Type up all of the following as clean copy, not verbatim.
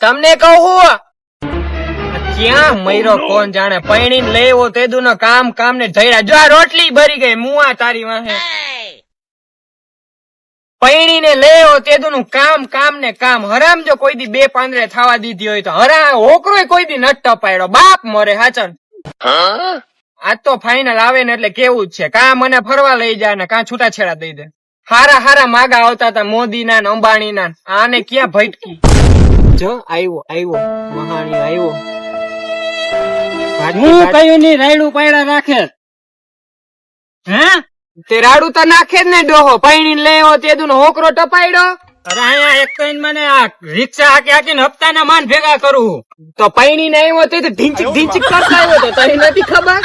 તમને કહું ક્યાં મયરો કોણ જાણે પૈણીને લેવો તેદુ નો કામ ને ધૈર્યા જો આ રોટલી ભરી ગઈ મુઆ તારી વાહે પૈણીને લેવો તેદુ નું કામ ને કામ હરામ જો કોઈ દી બે પાંદડે થવા દીધી હોય તો હરા હોકરો કોઈ દી નટ ટપાયડો બાપ મરે હાચન આજ તો ફાઇનલ આવે ને એટલે કેવું જ છે કા મને ફરવા લઈ જાય ને કા છૂટાછેડા દઈ દે હારા માગા આવતા હતા મોદી ના અંબાણી ના આને ક્યાં ભટકી જો આવ્યો મહાણી આવ્યો હું કયું ની રાયડું પાયડા રાખે હે તે રાડું તો નાખે જ ને ડોહો પૈણી લેવો તેદુ નો હોકરો ટપાયડો અરે અહીંયા એક તો મને આ રિક્ષા હાકી હપ્તાના માન ભેગા કરું તો પૈણી ને આવ્યો તે ઢીંચક કરતા આવ્યો તો તને નથી ખબર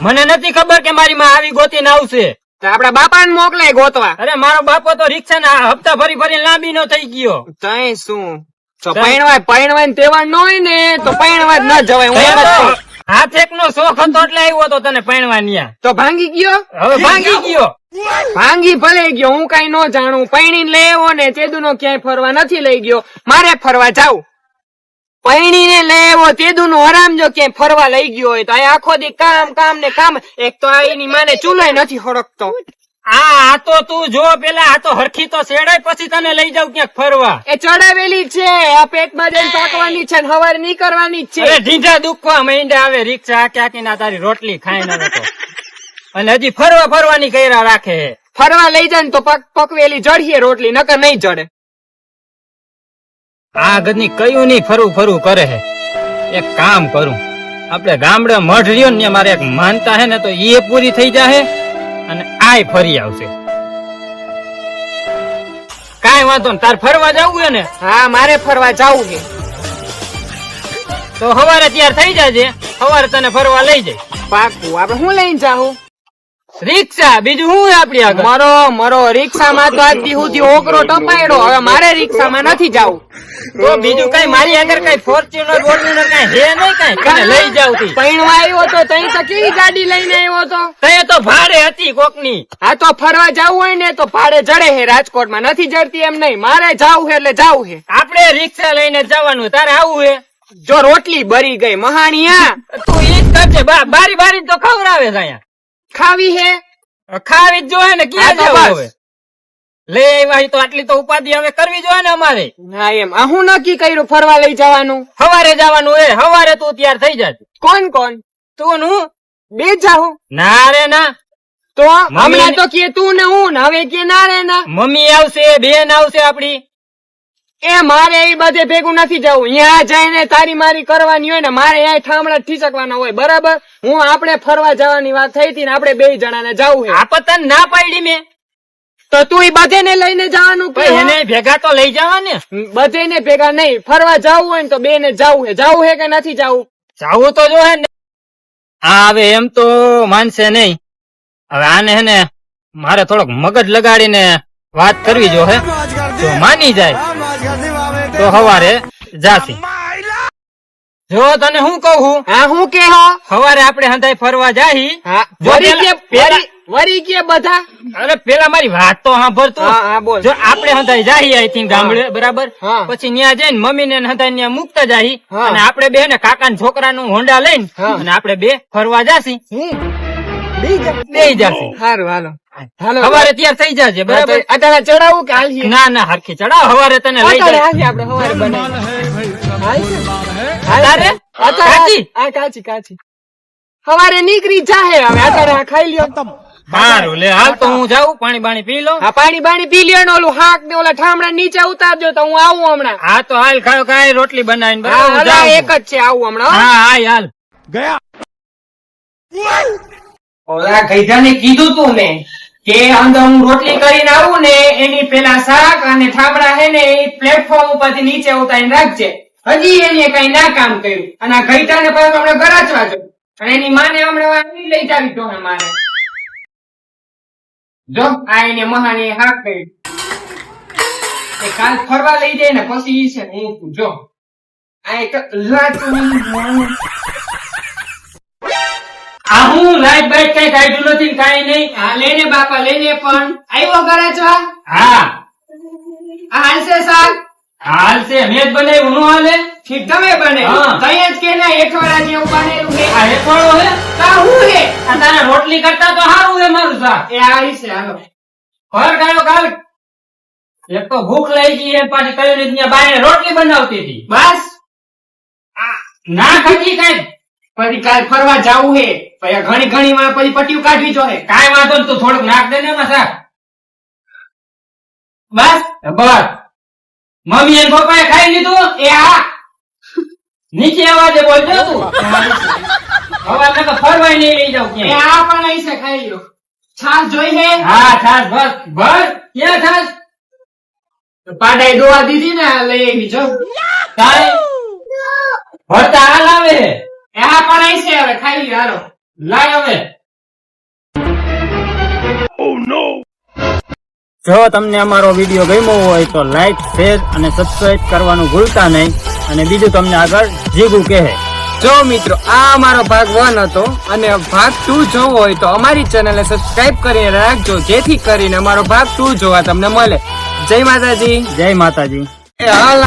મને નથી ખબર કે મારી માં આવી ગોતીને આવશે તો આપડા બાપા ને મોકલાય ગોતવા અરે મારો બાપો તો રિક્ષા ના હપ્તા ફરી લાંબી નો થઈ ગયો તઈ શું તો પૈણવાય તેવા ન હોય ને તો પૈણવા જ ન જવાય હાથ એક નો શોખ હતો એટલે આવ્યો તો તને પૈણવા ન્યા તો ભાંગી ગયો હવે ભાંગી ગયો ભાંગી ભલે ગયો હું કઈ ન જાણું પૈણી લેવો ને તેદુ નો ક્યાંય ફરવા નથી લઈ ગયો મારે ફરવા જાવ પૈણી ને લેવો તેદુ નું હરામ જો ક્યાંય ફરવા લઈ ગયો હોય તો આ આખો દી કામ ને કામ એક તો એની માને ચૂલોય નથી હળકતો આ તો તું જો પેલા આ તો હરખી તો શેડાય પછી તને લઈ જાવ ક્યાંક ફરવા એ ચડાવેલી છે આ પેટમાં જઈને પાકવાની છે હવારે ની કરવાની છે અરે ઢીંઢા દુખવા માંડ્યા આવે રિક્ષા હાકી ના તારી રોટલી ખાઈ ન તો અને હજી ફરવાની કર્યા રાખે ફરવા લઈ જાય ને તો પકવેલી જડીએ રોટલી નકર નહીં જડે આ ગદની કયું નહીં ફરું કરે છે એક કામ કરું આપડે ગામડે મઢ રહ્યો ને મારે એક માનતા હે ને તો એ પૂરી થઈ જાહે અને આય ફરી આવશે કાઈ વાંધો ને તાર ફરવા જવું હે ને હા મારે ફરવા જવું છે તો સવારે તૈયાર થઈ જાજે સવારે તને ફરવા લઈ જાય પાકું આપડે હું લઈને જાઉં રિક્ષા બીજું શું આપડી આગળ મરો રિક્ષામાં તો આજ દી સુધી ઓકરો ટપાયડો હવે મારે રિક્ષામાં નથી જાવું તો બીજું કઈ મારી આગળ કઈ ફોર્ચ્યુનર બોર્ચ્યુનર કઈ હે નહીં કઈ લઈ જાવ તી પૈણવા આવ્યો તો તઈ તો કેવી ગાડી લઈને આવ્યો તો તઈ તો ભાડે હતી કોકની હા તો ફરવા જવું હોય ને તો ભાડે જડે હે રાજકોટમાં નથી જડતી એમ નહીં મારે જાવું હે એટલે જાવું હે આપડે રિક્ષા લઈને જવાનું તારે આવું હે જો રોટલી ભરી ગઈ મહાણીયા તું ઈ જ કરજે બારી તો ખવડાવે છે અહીંયા ખાવી હે ખાવી જ જોઈએ ને ક્યાં જવું હવે લે આવ્યા તો આટલી તો ઉપાધિ હવે કરવી જોઈએ ને અમારે હા એમ હું નક્કી કર્યું ફરવા લઈ જવાનું સવારે જવાનું હે સવારે તું તૈયાર થઈ જાજે કોણ તું હું બે જાઉં ના રે ના તો હમણાં તો કે તું ને હું ને હવે કે ના રે ના મમ્મી આવશે બેન આવશે આપડી એ મારે એ બધે ભેગું નથી જવું અહીંયા જઈને તારી મારી કરવાની હોય ને મારે અહીંયા ઠામડા ઠીચકવાના હોય બરાબર હું આપણે ફરવા જવાની વાત થઈ હતી ને આપણે બે જણાને જવું છે આ પતન ના પાડી મેં તો તું એ બધે ને લઈને જવાનું કે એને ભેગા તો લઈ જવા ને બધે ને ભેગા નહીં ફરવા જવું હોય ને તો બે ને જવું છે કે નથી જવું જવું તો જો હે ને હવે એમ તો માનશે નહીં હવે આને હે ને મારે થોડોક મગજ લગાડીને વાત કરવી જો હે તો માની જાય તો સવારે જાસી જો તને હું કહું હા હું કે હો સવારે આપણે હંધાઈ ફરવા જાહી વરી કે બધા અરે પેલા મારી વાત તો સાંભળતો હા બોલ જો આપણે હંધાઈ જાહી આઈ થિંક ગામડે બરાબર પછી ત્યાં જઈને મમ્મી ને હંધાઈ ત્યાં મૂકતા જાહી અને આપણે બે ને કાકા ના છોકરાનું હોન્ડા લઈને અને આપણે બે ફરવા જાસી બે જાસી સારું હાલો સવારે તૈયાર થઈ જાજે બરાબર અત્યારે ચડાવું કે હાલ ના હરખી ચડાવ સવારે તને લઈ જાય આપણે સવારે કાચી સવારે નીકળી જાહે હવે અત્યારે ખાઈ લ્યો સારું લે હાલ તો હું જાઉં પાણી બાણી પી લો હા પાણી બાણી પી લ્યો ને ઓલું હાક ને ઓલા ઠામડા નીચે ઉતારજો તો હું આવું હમણાં હા તો હાલ ખાયો કાંઈ રોટલી બનાવીને એક જ છે આવું હમણાં હા હાલ ગયા ઓલા ગઈધાને કીધું તું મેં કે અંદર હું રોટલી કરીને આવું ને એની પેલા શાક અને ઠામડા હે ને એ પ્લેટફોર્મ ઉપરથી નીચે ઉતારીને રાખજે હજી એને કઈ ના કામ કર્યું અને આ ગઈધાને પાછું હમણાં ગરાચવા જો અને એની માને હમણાં લઈ જાવી તો મારે જો આ એને મહાને હાક કર્યું કાલ ફરવા લઈ જાય ને પછી ઈ છે ને હું જો આ એક હું લાઈટ બાઈટ કઈ કાઢ્યું નથી કઈ નહીં હા લેને બાપા લેને પણ આવ્યો ગરાચવા હા હાલશે સાહેબ હાલ છે મેં જ બનાવ્યું નો હાલે ઠીક તમે બને હા. કઈ જ કે ના એઠવાડા જેવું બનેલું છે આ હેઠવાળો હે તા હું હે આ તારે રોટલી કરતા તો સારું હે મારું શાક એ આવી છે હાલો ઘર ગાળો કાલ એક તો ભૂખ લાગી ગઈ અને પાછી કઈ રીતના બાઈને રોટલી બનાવતી હતી બસ ના ખાધી કઈ પછી કાલ ફરવા જાવું હે પછી ઘણી ઘણી માં પછી પટ્ટીઓ કાઢવી જોઈએ કાંઈ વાંધો નહીં તું થોડુંક નાખ દે ને એમાં શાક બસ બસ મમ્મી અને પપ્પાએ ખાઈ લીધું એ હા નીચે અવાજે બોલજો તું હવે તો ફરવાય નહીં લઈ જાવ એ ક્યાંય આ પણ અહીં છે ખાઈ લો છાસ જોઈ હે હા છાસ બસ બસ ક્યાં છાસ પાડાએ દોવા દીધી ને લઈ આવી જો તારે ભરતા હાલ આવે એ આ પણ અહીં છે હવે ખાઈ લો હાલો લાય હવે જો તમને અમારો વિડીયો ગમ્યો હોય તો લાઈક શેર અને સબસ્ક્રાઇબ કરવાનું ભૂલતા નહીં અને બીજું તમને આગળ જીગું કહે જો મિત્રો આ અમારો ભાગ 1 હતો અને ભાગ 2 જોવો હોય તો અમારી ચેનલને સબસ્ક્રાઇબ કરીને રાખજો જેથી કરીને અમારો ભાગ 2 જોવા તમને મળે જય માતાજી જય માતાજી એ હાલ